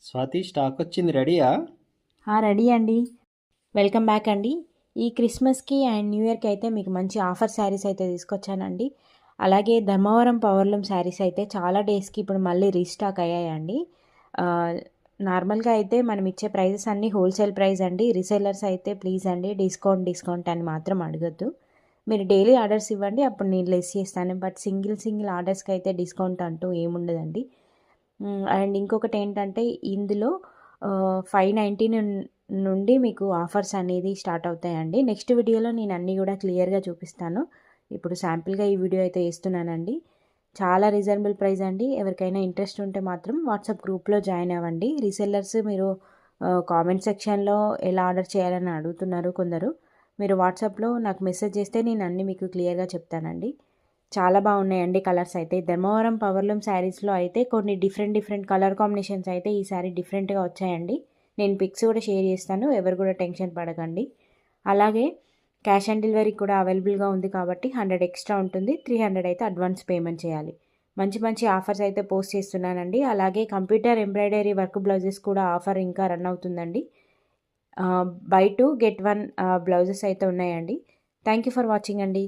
Swathi stock వచ్చింది రెడీయా? Ready అండి. వెల్కమ్ బ్యాక్ అండి. ఈ క్రిస్మస్కి అండ్ న్యూ ఇయర్కి అయితే మీకు మంచి ఆఫర్ శారీస్ అయితే తీసుకొచ్చానండి. అలాగే ధర్మవరం పవర్లూమ్ శారీస్ అయితే చాలా డేస్కి ఇప్పుడు మళ్ళీ రీస్టాక్ అయ్యాయండి. ఆ, నార్మల్గా అయితే మనం ఇచ్చే ప్రైజెస్ అన్నీ హోల్సేల్ ప్రైస్ అండి. రీసేలర్స్ అయితే ప్లీజ్ అండి డిస్కౌంట్ అని మాత్రం అడగద్దు. మీరు డైలీ ఆర్డర్స్ ఇవ్వండి, అప్పుడు నేను లెస్ చేస్తాను. బట్ సింగిల్ ఆర్డర్స్కి అయితే డిస్కౌంట్ అంటూ ఏముండదండి. అండ్ ఇంకొకటి ఏంటంటే ఇందులో 590 నుండి మీకు ఆఫర్స్ అనేది స్టార్ట్ అవుతాయండి. నెక్స్ట్ వీడియోలో నేను అన్నీ కూడా క్లియర్గా చూపిస్తాను. ఇప్పుడు శాంపిల్గా ఈ వీడియో అయితే వేస్తున్నానండి. చాలా రీజనబుల్ ప్రైస్ అండి. ఎవరికైనా ఇంట్రెస్ట్ ఉంటే మాత్రం వాట్సాప్ గ్రూప్లో జాయిన్ అవ్వండి. రీసెల్లర్స్ మీరు కామెంట్ సెక్షన్లో ఎలా ఆర్డర్ చేయాలని అడుగుతున్నారు కొందరు. మీరు వాట్సాప్లో నాకు మెసేజ్ చేస్తే నేను అన్నీ మీకు క్లియర్గా చెప్తానండి. చాలా బాగున్నాయండి కలర్స్ అయితే. ధర్మవరం పవర్లూమ్ శారీస్లో అయితే కొన్ని డిఫరెంట్ కలర్ కాంబినేషన్స్ అయితే ఈ శారీ డిఫరెంట్గా వచ్చాయండి. నేను పిక్స్ కూడా షేర్ చేస్తాను, ఎవరు కూడా టెన్షన్ పడకండి. అలాగే క్యాష్ ఆన్ డెలివరీ కూడా అవైలబుల్గా ఉంది కాబట్టి 100 ఎక్స్ట్రా ఉంటుంది. 300 అయితే అడ్వాన్స్ పేమెంట్ చేయాలి. మంచి ఆఫర్స్ అయితే పోస్ట్ చేస్తున్నానండి. అలాగే కంప్యూటర్ ఎంబ్రాయిడరీ వర్క్ బ్లౌజెస్ కూడా ఆఫర్ ఇంకా రన్ అవుతుందండి. బై 2 గెట్ 1 బ్లౌజెస్ అయితే ఉన్నాయండి. థ్యాంక్ యూ ఫర్ వాచింగ్ అండి.